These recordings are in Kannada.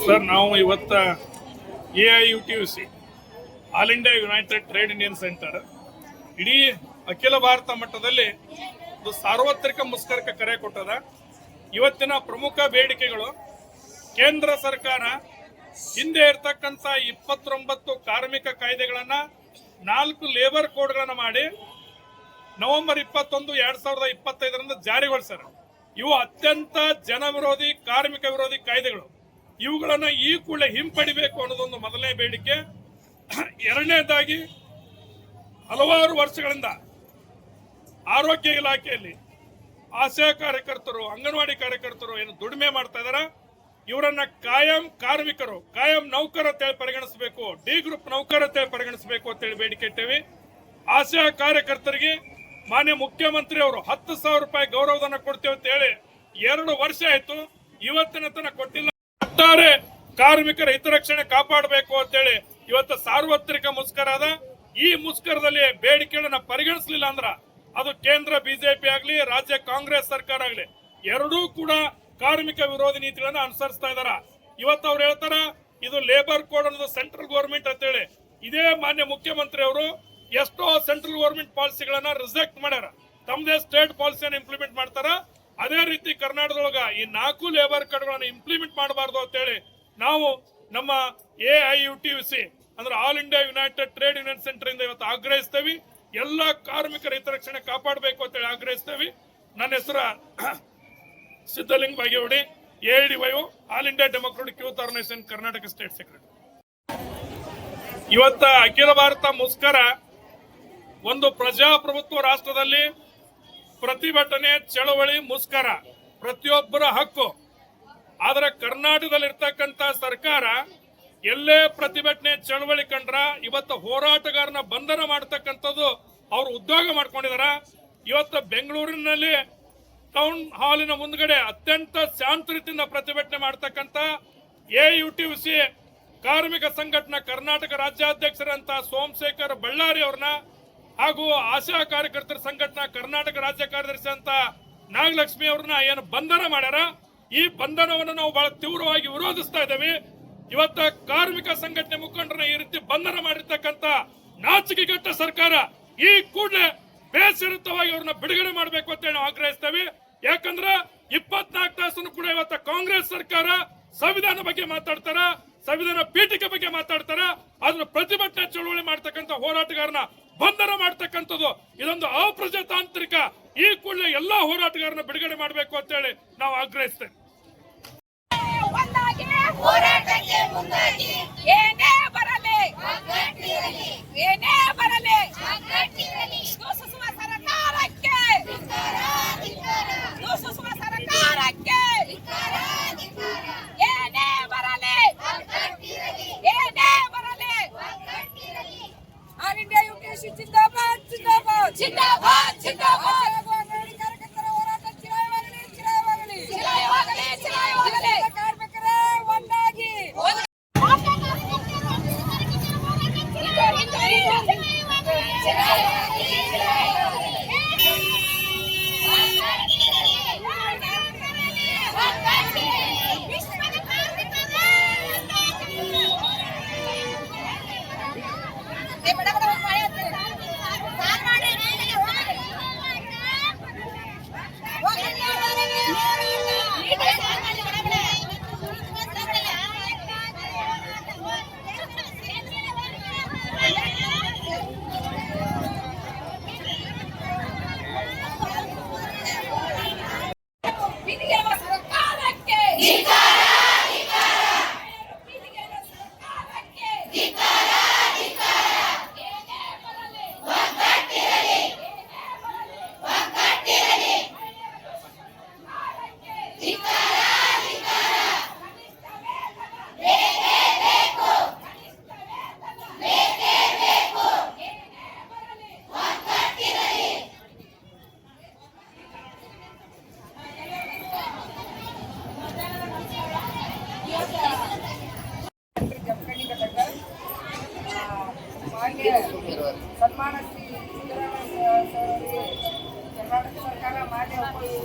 ಸರ್, ನಾವು ಇವತ್ತ AIUTUC all India United trade union centre ಇಡೀ ಅಖಿಲ ಭಾರತ ಮಟ್ಟದಲ್ಲಿ ಒಂದು ಸಾರ್ವತ್ರಿಕ ಮುಷ್ಕರಕ್ಕೆ ಕರೆ ಕೊಟ್ಟದ. ಇವತ್ತಿನ ಪ್ರಮುಖ ಬೇಡಿಕೆಗಳು, ಕೇಂದ್ರ ಸರ್ಕಾರ ಹಿಂದೆ ಇರತಕ್ಕಂತ 29 ಕಾರ್ಮಿಕ ಕಾಯ್ದೆಗಳನ್ನ 4 ಲೇಬರ್ ಕೋಡ್ಗಳನ್ನ ಮಾಡಿ ನವೆಂಬರ್ 21, 2025 ಜಾರಿಗೊಳಿಸ್ಯಾರ. ಇವು ಅತ್ಯಂತ ಜನ ವಿರೋಧಿ, ಕಾರ್ಮಿಕ ವಿರೋಧಿ ಕಾಯ್ದೆಗಳು. ಇವುಗಳನ್ನ ಈ ಕೂಡಲೇ ಹಿಂಪಡಿಬೇಕು ಅನ್ನೋದೊಂದು ಮೊದಲನೇ ಬೇಡಿಕೆ. ಎರಡನೇದಾಗಿ, ಹಲವಾರು ವರ್ಷಗಳಿಂದ ಆರೋಗ್ಯ ಇಲಾಖೆಯಲ್ಲಿ ಆಶಾ ಕಾರ್ಯಕರ್ತರು, ಅಂಗನವಾಡಿ ಕಾರ್ಯಕರ್ತರು ಏನು ದುಡಿಮೆ ಮಾಡ್ತಾ ಇದಾರ, ಇವರನ್ನ ಕಾಯಂ ಕಾರ್ಮಿಕರು, ಕಾಯಂ ನೌಕರ ಅಂತೇಳಿ ಪರಿಗಣಿಸಬೇಕು, ಡಿ ಗ್ರೂಪ್ ನೌಕರ ಅಂತೇಳಿ ಪರಿಗಣಿಸಬೇಕು ಅಂತೇಳಿ ಬೇಡಿಕೆ ಇಟ್ಟೇವಿ. ಆಶಾ ಕಾರ್ಯಕರ್ತರಿಗೆ ಮಾನ್ಯ ಮುಖ್ಯಮಂತ್ರಿ ಅವರು 10,000 ರೂಪಾಯಿ ಗೌರವಧನ ಕೊಡ್ತೇವೆ ಅಂತ ಹೇಳಿ 2 ವರ್ಷ ಆಯ್ತು, ಇವತ್ತಿನ ತನಕ ಕೊಟ್ಟಿಲ್ಲ. ಒಟ್ಟಾರೆ ಕಾರ್ಮಿಕರ ಹಿತರಕ್ಷಣೆ ಕಾಪಾಡಬೇಕು ಅಂತೇಳಿ ಇವತ್ತು ಸಾರ್ವತ್ರಿಕ ಮುಷ್ಕರ ಅದ. ಈ ಮುಷ್ಕರದಲ್ಲಿ ಬೇಡಿಕೆಗಳನ್ನ ಪರಿಗಣಿಸಲಿಲ್ಲ ಅಂದ್ರ ಅದು ಕೇಂದ್ರ ಬಿಜೆಪಿ ಆಗ್ಲಿ, ರಾಜ್ಯ ಕಾಂಗ್ರೆಸ್ ಸರ್ಕಾರ ಆಗ್ಲಿ, ಎರಡೂ ಕೂಡ ಕಾರ್ಮಿಕ ವಿರೋಧಿ ನೀತಿಗಳನ್ನ ಅನುಸರಿಸ್ತಾ ಇದಾರ. ಇವತ್ತು ಅವ್ರು ಹೇಳ್ತಾರ ಇದು ಲೇಬರ್ ಕೋಡ್ ಅನ್ನೋದು ಸೆಂಟ್ರಲ್ ಗೌರ್ಮೆಂಟ್ ಅಂತೇಳಿ. ಇದೇ ಮಾನ್ಯ ಮುಖ್ಯಮಂತ್ರಿ ಅವರು ಎಷ್ಟೋ ಸೆಂಟ್ರಲ್ ಗೌರ್ಮೆಂಟ್ ಪಾಲಿಸಿಗಳನ್ನ ರಿಜೆಕ್ಟ್ ಮಾಡ್ಯಾರ, ತಮ್ಮದೇ ಸ್ಟೇಟ್ ಪಾಲಿಸಿಯನ್ನು ಇಂಪ್ಲಿಮೆಂಟ್ ಮಾಡ್ತಾರ. ಅದೇ ರೀತಿ ಕರ್ನಾಟಕದೊಳಗ ಈ 4 ಲೇಬರ್ ಕೋಡ್ಗಳನ್ನ ಇಂಪ್ಲಿಮೆಂಟ್ ಮಾಡಬಾರ್ದು ಅಂತೇಳಿ ನಾವು ನಮ್ಮ AIUTUC ಅಂದ್ರೆ all India United trade union centre ಇಂದ ಇವತ್ತು ಆಗ್ರಹಿಸ್ತೇವೆ. ಎಲ್ಲ ಕಾರ್ಮಿಕರ ಹಿತರಕ್ಷಣೆ ಕಾಪಾಡಬೇಕು ಅಂತೇಳಿ ಆಗ್ರಹಿಸ್ತೇವೆ. ನನ್ನ ಹೆಸರು Siddalinga Bagewadi, AIDYO all India democratic youth organisation Karnataka state secretary. ಇವತ್ತ ಅಖಿಲ ಭಾರತ ಮುಷ್ಕರ ಒಂದು ಪ್ರಜಾಪ್ರಭುತ್ವ ರಾಷ್ಟ್ರದಲ್ಲಿ ಪ್ರತಿಭಟನೆ, ಚಳವಳಿ, ಮುಷ್ಕರ ಪ್ರತಿಯೊಬ್ಬರ ಹಕ್ಕು. ಆದರೆ ಕರ್ನಾಟಕದಲ್ಲಿರ್ತಕ್ಕಂಥ ಸರ್ಕಾರ ಎಲ್ಲೇ ಪ್ರತಿಭಟನೆ, ಚಳವಳಿ ಕಂಡ್ರ ಇವತ್ತು ಹೋರಾಟಗಾರನ ಬಂಧನ ಮಾಡತಕ್ಕಂಥದ್ದು ಅವರು ಉದ್ಯೋಗ ಮಾಡ್ಕೊಂಡಿದಾರ. ಇವತ್ತು ಬೆಂಗಳೂರಿನಲ್ಲಿ ಟೌನ್ ಹಾಲಿನ ಮುಂದ್ಗಡೆ ಅತ್ಯಂತ ಶಾಂತ ರೀತಿಯಿಂದ ಪ್ರತಿಭಟನೆ ಮಾಡತಕ್ಕಂಥ AIUTUC ಕಾರ್ಮಿಕ ಸಂಘಟನಾ ಕರ್ನಾಟಕ ರಾಜ್ಯಾಧ್ಯಕ್ಷರಂತ ಸೋಮಶೇಖರ್ ಬಳ್ಳಾರಿ ಅವ್ರನ್ನ ಹಾಗೂ ಆಶಾ ಕಾರ್ಯಕರ್ತರ ಸಂಘಟನಾ ಕರ್ನಾಟಕ ರಾಜ್ಯ ಕಾರ್ಯದರ್ಶಿ ಅಂತ ನಾಗಲಕ್ಷ್ಮಿ ಅವ್ರನ್ನ ಏನು ಬಂಧನ ಮಾಡ್ಯಾರ, ಈ ಬಂಧನವನ್ನು ನಾವು ಬಹಳ ತೀವ್ರವಾಗಿ ವಿರೋಧಿಸ್ತಾ ಇದ್ದೇವೆ. ಇವತ್ತ ಕಾರ್ಮಿಕ ಸಂಘಟನೆ ಮುಖಂಡರನ್ನ ಈ ರೀತಿ ಬಂಧನ ಮಾಡಿರ್ತಕ್ಕಂಥ ನಾಚಿಕೆಗೆಟ್ಟ ಸರ್ಕಾರ ಈ ಕೂಡಲೇ ಬೇಸರಿತವಾಗಿ ಅವ್ರನ್ನ ಬಿಡುಗಡೆ ಮಾಡಬೇಕು ಅಂತ ನಾವು ಆಗ್ರಹಿಸ್ತೇವೆ. ಯಾಕಂದ್ರೆ 24 ತಾಸನ್ನು ಕೂಡ ಇವತ್ತ ಕಾಂಗ್ರೆಸ್ ಸರ್ಕಾರ ಸಂವಿಧಾನ ಬಗ್ಗೆ ಮಾತಾಡ್ತಾರ, ಸಂವಿಧಾನ ಪೀಠಿಕೆ ಬಗ್ಗೆ ಮಾತಾಡ್ತಾರ, ಅದನ್ನ ಪ್ರತಿಭಟನೆ ಚಳವಳಿ ಮಾಡ್ತಕ್ಕಂಥ ಹೋರಾಟಗಾರನ ಬಂಧನ ಮಾಡ್ತಕ್ಕಂಥದ್ದು ಇದೊಂದು ಅಪ್ರಜಾತಾಂತ್ರಿಕ. ಈ ಕೂಡಲೇ ಎಲ್ಲಾ ಹೋರಾಟಗಾರನ ಬಿಡುಗಡೆ ಮಾಡಬೇಕು ಅಂತ ಹೇಳಿ ನಾವು ಆಗ್ರಹಿಸ್ತೇವೆ. ಜಿಂದಾಬಾದ್ ಜಿಂದಾಬಾದ್ ಜಿಂದಾಬಾದ್ ಜಿಂದಾಬಾದ್. ಕಾರ್ಯಕರ್ತರ ಹೋರಾಟ ಚಿರಾಯವಾಗಲಿ, ಚಿರಾಯವಾಗಲಿ, ಚಿರಾಯವಾಗಲಿ, ಚಿರಾಯವಾಗಲಿ. ಕಾರ್ಮಿಕರೇ ಒಂದಾಗಿ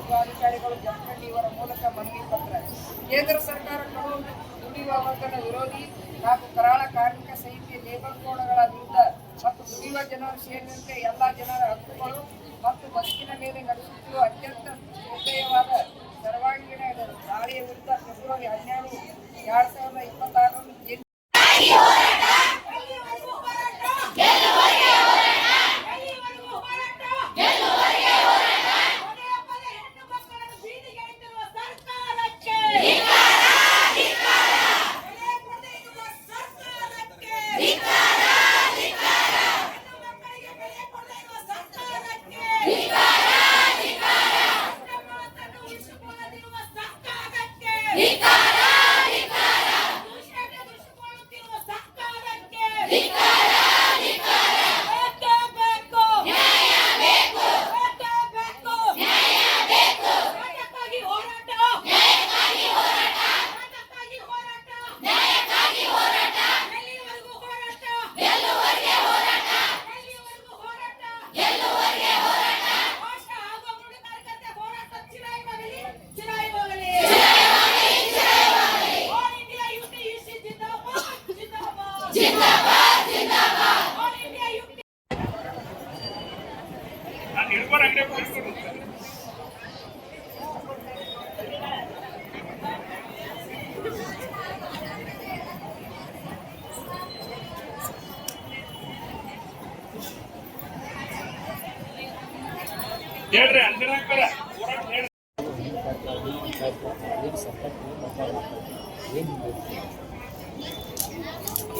ತಾಲೂಕು ಅಧಿಕಾರಿಗಳು ಜಮಖಂಡಿ ಇವರ ಮೂಲಕ ಮನವಿ ಪತ್ರ. ಕೇಂದ್ರ ಸರ್ಕಾರ ಕಡು ದುಡಿಯುವ ವರ್ಗದ ವಿರೋಧಿ ಹಾಗೂ ಕರಾಳ ಕಾರ್ಮಿಕ ಸಮಿತಿ ಲೇಬರ್ ಕೋಡ್ಗಳ ವಿರುದ್ಧ ಮತ್ತು ದುಡಿಯುವ ಜನರು ಸೇರಿದಂತೆ ಎಲ್ಲ ಜನರ ಹಕ್ಕುಗಳು ಮತ್ತು ಬದುಕಿನ ಮೇಲೆ ನಡೆಸುತ್ತಿರುವ ಅತ್ಯಂತ ಶ್ರದ್ಧೇಯವಾದ ಸರ್ವಾಂಗೀಣ ದಾಳಿಯ ವಿರುದ್ಧ ಫೆಬ್ರವರಿ 12, 2026 ನಾನು ಇಳುವರಿ ಅಂಗಡಿ ಹೋಗ್ತೀನಿ. ಹೇಳ್ರಿ ಅಂಜನಾಕರ ಹೋರಾಟ ಹೇಳಿ.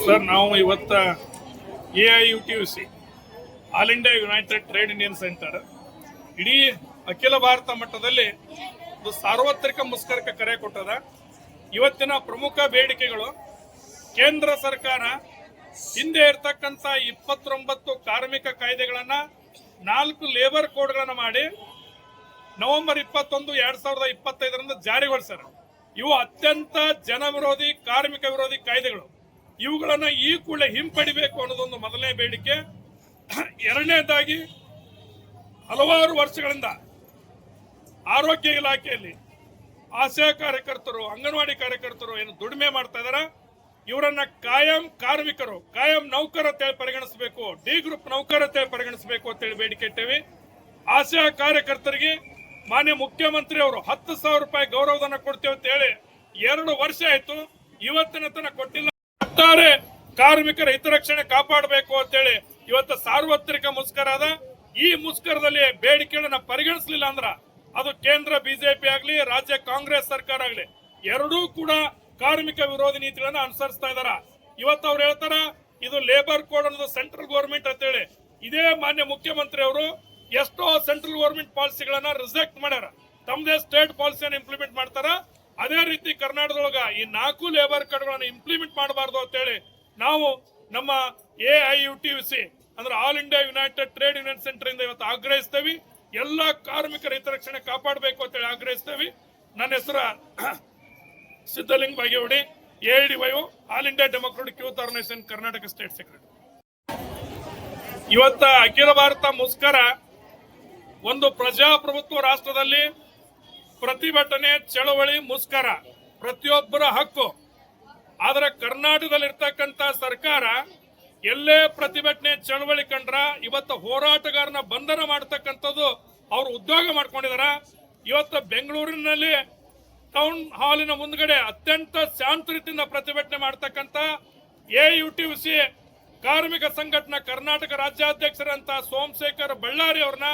ಸರ್, ನಾವು ಇವತ್ತ AIUTUC all India United trade union centre ಇಡೀ ಅಖಿಲ ಭಾರತ ಮಟ್ಟದಲ್ಲಿ ಒಂದು ಸಾರ್ವತ್ರಿಕ ಮುಷ್ಕರಕ್ಕೆ ಕರೆ ಕೊಟ್ಟದ. ಇವತ್ತಿನ ಪ್ರಮುಖ ಬೇಡಿಕೆಗಳು, ಕೇಂದ್ರ ಸರ್ಕಾರ ಹಿಂದೆ ಇರತಕ್ಕಂಥ 29 ಕಾರ್ಮಿಕ ಕಾಯ್ದೆಗಳನ್ನ 4 ಲೇಬರ್ ಕೋಡ್ಗಳನ್ನ ಮಾಡಿ ನವೆಂಬರ್ 21, 2025 ಜಾರಿಗೊಳಿಸ್ಯಾರ. ಇವು ಅತ್ಯಂತ ಜನ ವಿರೋಧಿ, ಕಾರ್ಮಿಕ ವಿರೋಧಿ ಕಾಯ್ದೆಗಳು. ಇವುಗಳನ್ನ ಈ ಕೂಡಲೇ ಹಿಂಪಡಿಬೇಕು ಅನ್ನೋದೊಂದು ಮೊದಲನೇ ಬೇಡಿಕೆ. ಎರಡನೇದಾಗಿ, ಹಲವಾರು ವರ್ಷಗಳಿಂದ ಆರೋಗ್ಯ ಇಲಾಖೆಯಲ್ಲಿ ಆಶಾ ಕಾರ್ಯಕರ್ತರು, ಅಂಗನವಾಡಿ ಕಾರ್ಯಕರ್ತರು ಏನು ದುಡಿಮೆ ಮಾಡ್ತಾ ಇದಾರ, ಇವರನ್ನ ಕಾಯಂ ಕಾರ್ಮಿಕರು, ಕಾಯಂ ನೌಕರ ಅಂತೇಳಿ ಪರಿಗಣಿಸಬೇಕು, ಡಿ ಗ್ರೂಪ್ ನೌಕರ ಅಂತೇಳಿ ಪರಿಗಣಿಸಬೇಕು ಅಂತೇಳಿ ಬೇಡಿಕೆ ಇಟ್ಟೇವಿ. ಆಶಾ ಕಾರ್ಯಕರ್ತರಿಗೆ ಮಾನ್ಯ ಮುಖ್ಯಮಂತ್ರಿ ಅವರು 10,000 ರೂಪಾಯಿ ಗೌರವಧನ ಕೊಡ್ತೇವೆ ಅಂತ ಹೇಳಿ 2 ವರ್ಷ ಆಯ್ತು, ಇವತ್ತಿನ ತನಕ ಕೊಟ್ಟಿಲ್ಲ. ಒಟ್ಟಾರೆ ಕಾರ್ಮಿಕರ ಹಿತರಕ್ಷಣೆ ಕಾಪಾಡಬೇಕು ಅಂತೇಳಿ ಇವತ್ತು ಸಾರ್ವತ್ರಿಕ ಮುಷ್ಕರ ಅದ. ಈ ಮುಷ್ಕರದಲ್ಲಿ ಬೇಡಿಕೆಗಳನ್ನ ಪರಿಗಣಿಸಲಿಲ್ಲ ಅಂದ್ರ ಅದು ಕೇಂದ್ರ ಬಿಜೆಪಿ ಆಗ್ಲಿ, ರಾಜ್ಯ ಕಾಂಗ್ರೆಸ್ ಸರ್ಕಾರ ಆಗ್ಲಿ, ಎರಡೂ ಕೂಡ ಕಾರ್ಮಿಕ ವಿರೋಧಿ ನೀತಿಗಳನ್ನ ಅನುಸರಿಸ್ತಾ ಇದಾರ. ಇವತ್ತು ಅವ್ರು ಹೇಳ್ತಾರ ಇದು ಲೇಬರ್ ಕೋಡ್ ಅನ್ನೋದು ಸೆಂಟ್ರಲ್ ಗೌರ್ಮೆಂಟ್ ಅಂತೇಳಿ. ಇದೇ ಮಾನ್ಯ ಮುಖ್ಯಮಂತ್ರಿ ಅವರು ಎಷ್ಟೋ ಸೆಂಟ್ರಲ್ ಗೌರ್ಮೆಂಟ್ ಪಾಲಿಸಿಗಳನ್ನ ರಿಜೆಕ್ಟ್ ಮಾಡ್ಯಾರ, ತಮ್ಮದೇ ಸ್ಟೇಟ್ ಪಾಲಿಸಿಯನ್ನು ಇಂಪ್ಲಿಮೆಂಟ್ ಮಾಡ್ತಾರ. ಅದೇ ರೀತಿ ಕರ್ನಾಟಕದೊಳಗ ಈ 4 ಲೇಬರ್ ಕೋಡ್ಗಳನ್ನ ಇಂಪ್ಲಿಮೆಂಟ್ ಮಾಡಬಾರ್ದು ಅಂತೇಳಿ ನಾವು ನಮ್ಮ AIUTUC ಅಂದ್ರೆ all India United trade union centre ಇಂದ ಇವತ್ತು ಆಗ್ರಹಿಸ್ತೇವೆ. ಎಲ್ಲ ಕಾರ್ಮಿಕರ ಹಿತರಕ್ಷಣೆ ಕಾಪಾಡಬೇಕು ಅಂತೇಳಿ ಆಗ್ರಹಿಸ್ತೇವೆ. ನನ್ನ ಹೆಸರು Siddalinga Bagewadi, AIDYO all India democratic youth organisation Karnataka state secretary. ಇವತ್ತ ಅಖಿಲ ಭಾರತ ಮುಷ್ಕರ ಒಂದು ಪ್ರಜಾಪ್ರಭುತ್ವ ರಾಷ್ಟ್ರದಲ್ಲಿ ಪ್ರತಿಭಟನೆ, ಚಳವಳಿ, ಮುಷ್ಕರ ಪ್ರತಿಯೊಬ್ಬರ ಹಕ್ಕು. ಆದ್ರೆ ಕರ್ನಾಟಕದಲ್ಲಿರ್ತಕ್ಕಂಥ ಸರ್ಕಾರ ಎಲ್ಲೇ ಪ್ರತಿಭಟನೆ, ಚಳವಳಿ ಕಂಡ್ರ ಇವತ್ತು ಹೋರಾಟಗಾರನ ಬಂಧನ ಮಾಡತಕ್ಕಂಥದ್ದು ಅವರು ಉದ್ಯೋಗ ಮಾಡ್ಕೊಂಡಿದಾರ. ಇವತ್ತು ಬೆಂಗಳೂರಿನಲ್ಲಿ ಟೌನ್ ಹಾಲಿನ ಮುಂದ್ಗಡೆ ಅತ್ಯಂತ ಶಾಂತ ರೀತಿಯಿಂದ ಪ್ರತಿಭಟನೆ ಮಾಡತಕ್ಕಂಥ AIUTUC ಕಾರ್ಮಿಕ ಸಂಘಟನಾ ಕರ್ನಾಟಕ ರಾಜ್ಯಾಧ್ಯಕ್ಷರಂತ ಸೋಮಶೇಖರ್ ಬಳ್ಳಾರಿ ಅವ್ರನ್ನ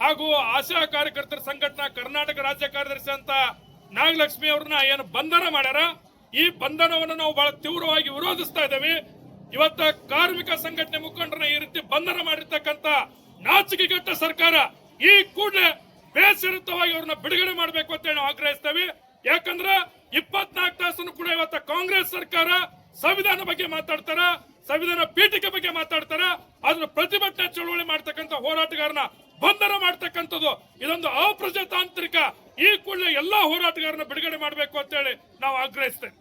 ಹಾಗೂ ಆಶಾ ಕಾರ್ಯಕರ್ತರ ಸಂಘಟನಾ ಕರ್ನಾಟಕ ರಾಜ್ಯ ಕಾರ್ಯದರ್ಶಿ ಅಂತ ನಾಗಲಕ್ಷ್ಮಿ ಅವ್ರನ್ನ ಏನು ಬಂಧನ ಮಾಡ್ಯಾರ, ಈ ಬಂಧನವನ್ನು ನಾವು ಬಹಳ ತೀವ್ರವಾಗಿ ವಿರೋಧಿಸ್ತಾ ಇದ್ದೇವೆ. ಇವತ್ತ ಕಾರ್ಮಿಕ ಸಂಘಟನೆ ಮುಖಂಡರನ್ನ ಈ ರೀತಿ ಬಂಧನ ಮಾಡಿರ್ತಕ್ಕಂಥ ನಾಚಿಕೆಗೆಟ್ಟ ಸರ್ಕಾರ ಈ ಕೂಡಲೇ ಬೇಸರಿತವಾಗಿ ಅವ್ರನ್ನ ಬಿಡುಗಡೆ ಮಾಡಬೇಕು ಅಂತ ನಾವು ಆಗ್ರಹಿಸ್ತೇವೆ. ಯಾಕಂದ್ರೆ 24 ತಾಸನ್ನು ಕೂಡ ಇವತ್ತ ಕಾಂಗ್ರೆಸ್ ಸರ್ಕಾರ ಸಂವಿಧಾನ ಬಗ್ಗೆ ಮಾತಾಡ್ತಾರ, ಸಂವಿಧಾನ ಪೀಠಿಕೆ ಬಗ್ಗೆ ಮಾತಾಡ್ತಾರ, ಅದ್ರ ಪ್ರತಿಭಟನೆ ಚಳವಳಿ ಮಾಡ್ತಕ್ಕಂಥ ಹೋರಾಟಗಾರನ ಬಂಧನ ಮಾಡ್ತಕ್ಕಂಥದ್ದು ಇದೊಂದು ಅಪ್ರಜಾತಾಂತ್ರಿಕ. ಈ ಕೂಡಲೇ ಎಲ್ಲಾ ಹೋರಾಟಗಾರನ ಬಿಡುಗಡೆ ಮಾಡಬೇಕು ಅಂತ ಹೇಳಿ ನಾವು ಆಗ್ರಹಿಸ್ತೇವೆ.